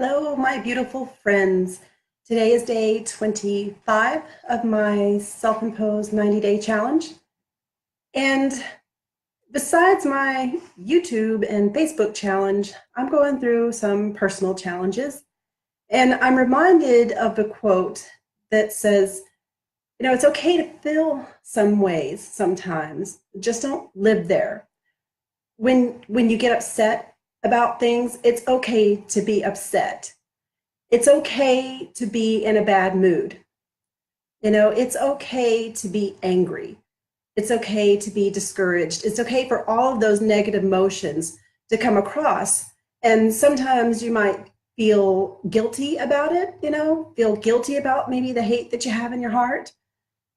Hello, my beautiful friends. Today is day 25 of my self-imposed 90-day challenge. And besides my YouTube and Facebook challenge, I'm going through some personal challenges. And I'm reminded of the quote that says, it's okay to feel some ways sometimes, just don't live there. When you get upset about things, it's okay to be upset. It's okay to be in a bad mood. It's okay to be angry. It's okay to be discouraged. It's okay for all of those negative emotions to come across. And sometimes you might feel guilty about it, feel guilty about maybe the hate that you have in your heart.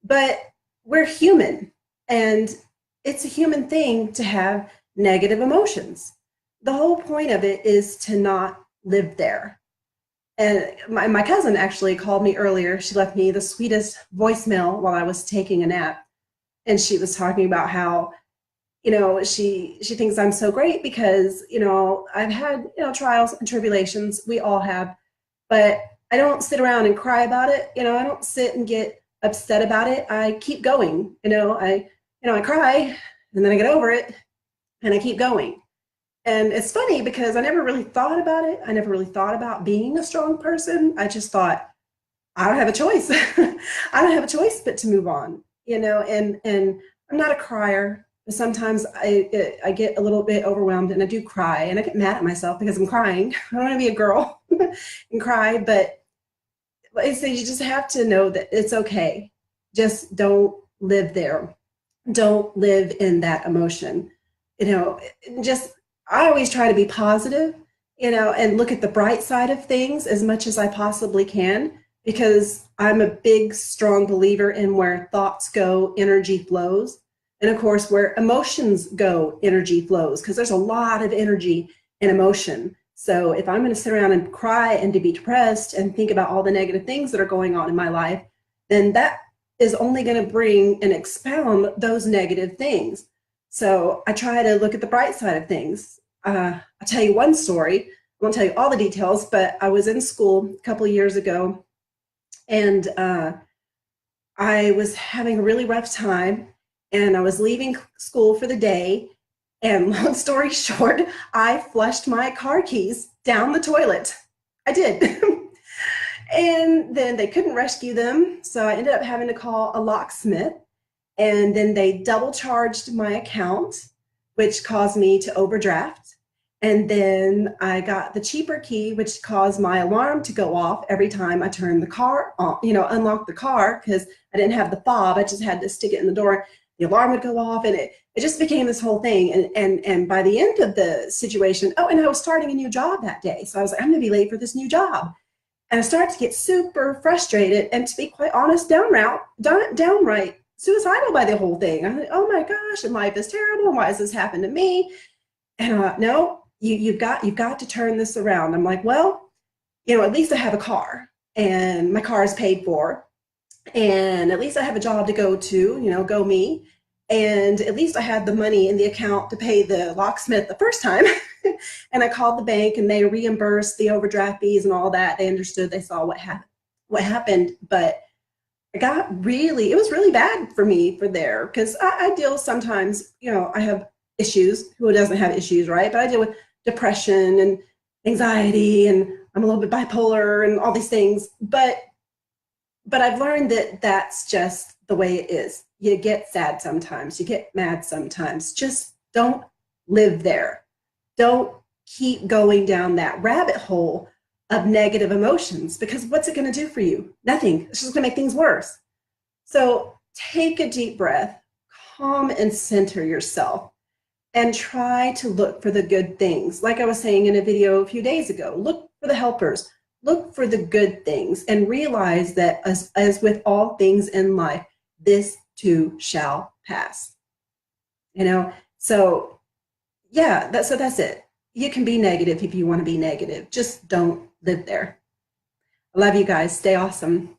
But we're human, and it's a human thing to have negative emotions. The whole point of it is to not live there. And my cousin actually called me earlier. She left me the sweetest voicemail while I was taking a nap. And she was talking about how, she thinks I'm so great because, I've had, trials and tribulations. We all have. But I don't sit around and cry about it. I don't sit and get upset about it. I keep going. I cry and then I get over it and I keep going. And it's funny because I never really thought about it. I never really thought about being a strong person. I just thought, I don't have a choice. I don't have a choice but to move on, and I'm not a crier. Sometimes I get a little bit overwhelmed and I do cry and I get mad at myself because I'm crying. I don't want to be a girl and cry, but like I say, you just have to know that it's okay. Just don't live there. Don't live in that emotion. Just I always try to be positive, and look at the bright side of things as much as I possibly can, because I'm a big, strong believer in where thoughts go, energy flows. And of course, where emotions go, energy flows, because there's a lot of energy in emotion. So if I'm going to sit around and cry and to be depressed and think about all the negative things that are going on in my life, then that is only going to bring and expound those negative things. So I try to look at the bright side of things. I'll tell you one story. I won't tell you all the details, but I was in school a couple of years ago, and I was having a really rough time, and I was leaving school for the day. And long story short, I flushed my car keys down the toilet. I did. And then they couldn't rescue them, so I ended up having to call a locksmith. And then they double charged my account, which caused me to overdraft. And then I got the cheaper key, which caused my alarm to go off every time I turned the car on, unlock the car, because I didn't have the fob. I just had to stick it in the door. The alarm would go off, and it just became this whole thing. And by the end of the situation, and I was starting a new job that day. So I was like, I'm going to be late for this new job. And I started to get super frustrated and, to be quite honest, downright suicidal by the whole thing. I'm like, oh my gosh, life is terrible. Why has this happened to me? And I thought, no, you've got to turn this around. I'm like, well, at least I have a car, and my car is paid for, and at least I have a job to go to, go me. And at least I had the money in the account to pay the locksmith the first time. And I called the bank and they reimbursed the overdraft fees and all that. They understood, they saw what happened. But it was really bad for me for there, because I deal sometimes, I have issues. Who doesn't have issues, right? But I deal with depression and anxiety, and I'm a little bit bipolar and all these things. But I've learned that that's just the way it is. You get sad sometimes, you get mad sometimes. Just don't live there. Don't keep going down that rabbit hole of negative emotions, because what's it going to do for you? Nothing. It's just going to make things worse. So take a deep breath, calm and center yourself, and try to look for the good things. Like I was saying in a video a few days ago, look for the helpers, look for the good things, and realize that as with all things in life, this too shall pass. So yeah, that's it. You can be negative if you want to be negative. Just don't live there. I love you guys. Stay awesome.